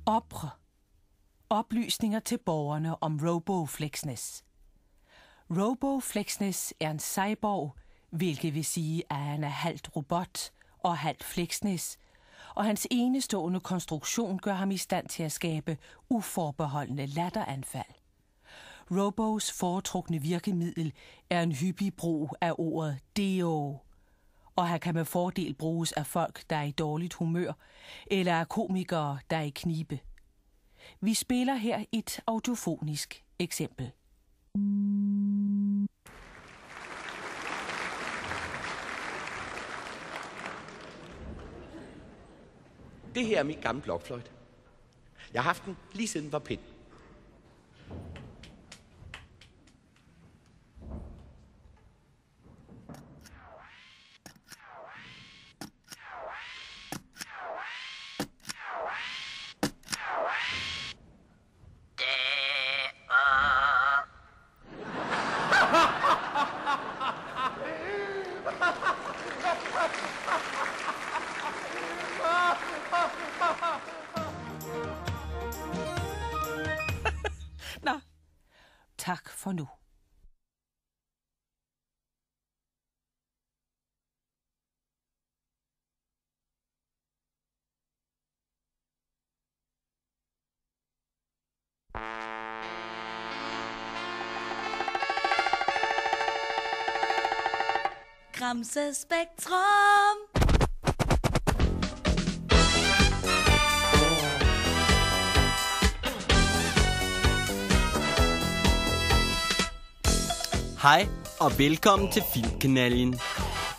OPRE. Oplysninger til borgerne om RoboFlexness. RoboFlexness er en cyborg, hvilket vil sige, at han er halvt robot og halvt Flexness, og hans enestående konstruktion gør ham i stand til at skabe uforbeholdende latteranfald. Robos foretrukne virkemiddel er en hyppig brug af ordet deo, og han kan med fordel bruges af folk, der er i dårligt humør, eller af komikere, der er i knibe. Vi spiller her et audiofonisk eksempel. Det her er min gamle blokfløjte. Jeg har haft den lige siden den var pind. Nå, tak for nu. Gramse Spektrum. Hej og velkommen til Filmkanalen.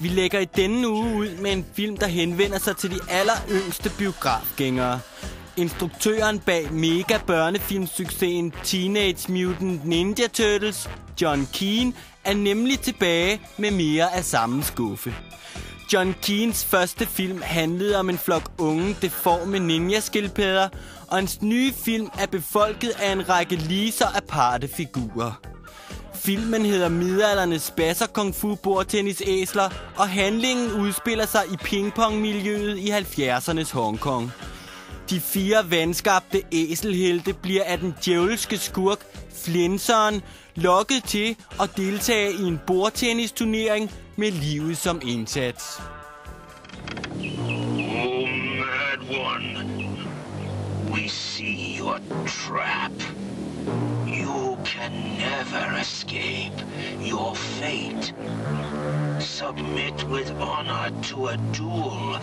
Vi lægger i denne uge ud med en film, der henvender sig til de alleryngste biografgængere. Instruktøren bag mega børnefilmsuccesen Teenage Mutant Ninja Turtles, John Keane, er nemlig tilbage med mere af samme skuffe. John Keanes første film handlede om en flok unge, deforme ninjaskildpadder, og hans nye film er befolket af en række lige så aparte figurer. Filmen hedder Middelaldernes Basser Kung Fu Bordtennisæsler, og handlingen udspiller sig i pingpongmiljøet i 70'ernes Hongkong. De 4 vanskabte æselhelte bliver af den djævelske skurk Flinseren lokket til at deltage i en bordtennisturnering med livet som indsats. Oh, mad one. We see your trap. You can never escape your fate. Submit with honor to a duel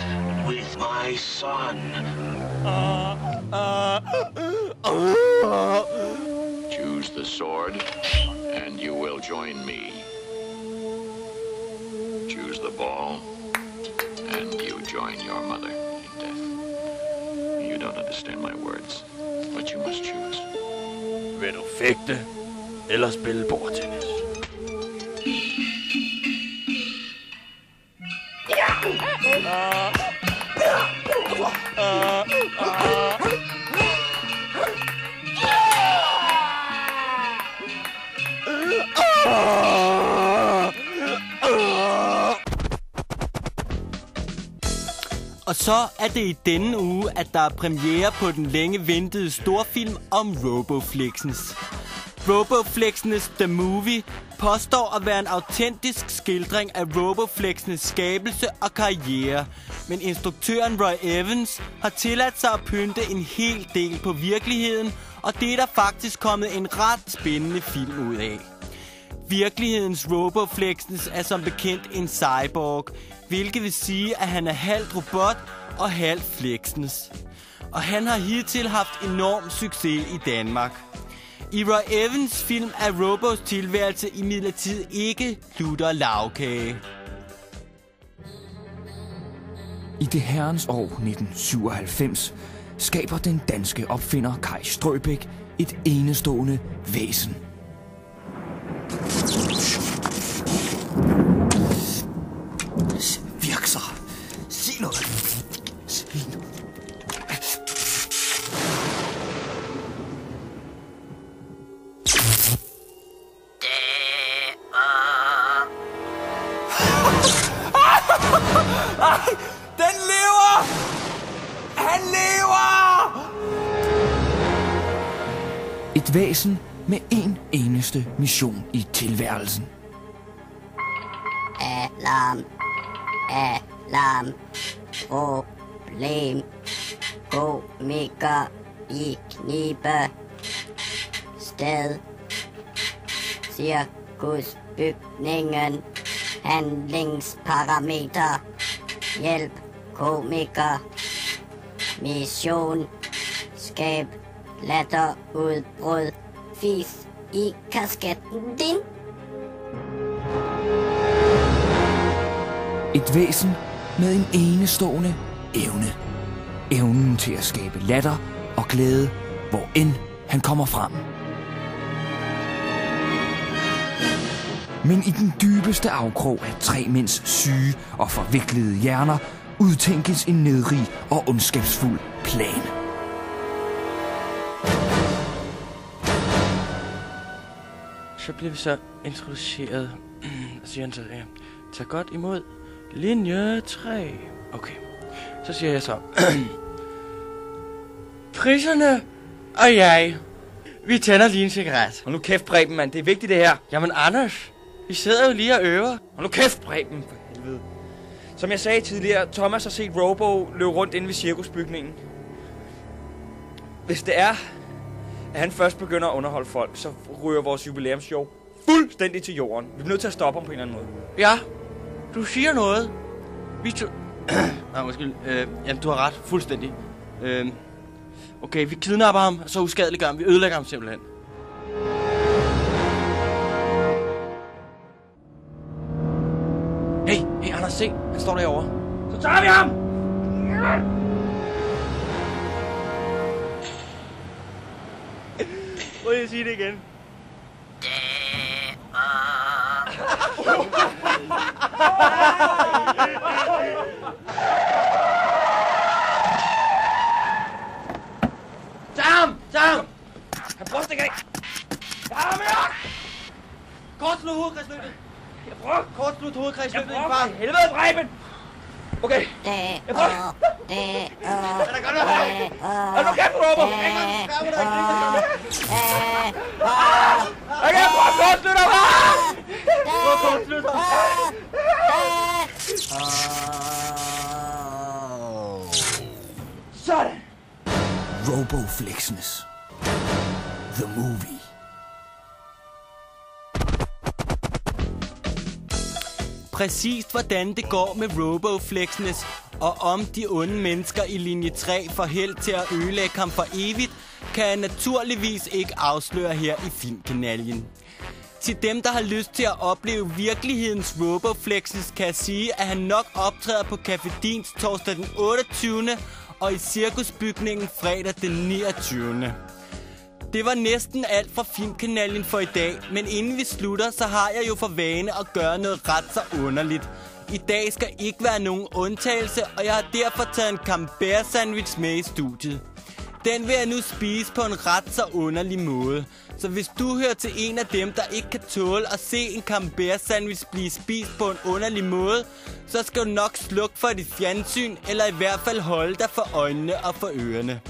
with my son. Choose the sword, and you will join me. Choose the ball, and you join your mother in death. You don't understand my words, but you must choose. Vil du fægte eller spille bordtennis? Og så er det i denne uge, at der er premiere på den længe ventede storfilm om RoboFlexness. RoboFlexness The Movie påstår at være en autentisk skildring af RoboFlexness skabelse og karriere, men instruktøren Roy Evans har tilladt sig at pynte en hel del på virkeligheden, og det er der faktisk kommet en ret spændende film ud af. Virkelighedens RoboFlexness er som bekendt en cyborg, hvilket vil sige, at han er halvt robot og halvt Flexness. Og han har hidtil haft enorm succes i Danmark. I Roy Evans film er Robos tilværelse imidlertid ikke lutter lavkage. I det herrens år 1997 skaber den danske opfinder Kaj Strøbæk et enestående væsen. Virk så. Sig noget. Sig noget. Den lever! Han lever! Et væsen med en eneste mission i tilværelsen. Alarm. Alarm. Problem. Komiker i knibe. Sted. Cirkusbygningen. Handlingsparameter. Hjælp komiker. Mission. Skab latterudbrud. Fis i kasketten din. Et væsen med en enestående evne. Evnen til at skabe latter og glæde, hvor end han kommer frem. Men i den dybeste afkrog af 3 mænds syge og forviklede hjerner udtænkes en nedrig og ondskabsfuld plan. Så bliver vi så introduceret. Siger han så, ja. Tag godt imod linje 3. Okay. Så siger jeg så. Priserne og jeg. Vi tænder lige en cigaret. Og nu kæft, Preben, mand. Det er vigtigt, det her. Jamen, Anders. Vi sidder jo lige og øver. Og nu kæft, Preben, for helvede. Som jeg sagde tidligere, Thomas har set Robo løbe rundt inde ved cirkusbygningen. Hvis det er, at han først begynder at underholde folk, så ryger vores jubilæumsshow fuldstændig til jorden. Vi er nødt til at stoppe ham på en eller anden måde. Ja, du siger noget. Vi nej, undskyld. Jamen, du har ret. Fuldstændig. Okay, vi kidnapper ham, så uskadeliggør ham. Vi ødelægger ham simpelthen. Hey, Anders, se. Han står derovre. Så tager vi ham! Prøv lige at sige det igen. Tag ham! Han prøver ikke af! Tag ham her! Kortslut hovedkredsløbet! Jeg prøver! Kortslut hovedkredsløbet, din far! Helvede, Preben! Okay. Jeg prøver! Er der godt noget? Er du kæft, Robo? Okay, prøv at kortslutte ham! Prøv at kortslutte ham! Sådan! Roboflexness. The Movie. Præcist hvordan det går med Roboflexness, og om de onde mennesker i linje 3 får held til at ødelægge ham for evigt, kan jeg naturligvis ikke afsløre her i Filmkanalien. Til dem, der har lyst til at opleve virkelighedens Roboflexness, kan jeg sige, at han nok optræder på Café Dins torsdag den 28. og i cirkusbygningen fredag den 29. Det var næsten alt fra Filmkanalien for i dag, men inden vi slutter, så har jeg jo for vane at gøre noget ret så underligt. I dag skal ikke være nogen undtagelse, og jeg har derfor taget en camembert sandwich med i studiet. Den vil jeg nu spise på en ret så underlig måde. Så hvis du hører til en af dem, der ikke kan tåle at se en camembert sandwich blive spist på en underlig måde, så skal du nok slukke for dit fjernsyn, eller i hvert fald holde dig for øjnene og for ørerne.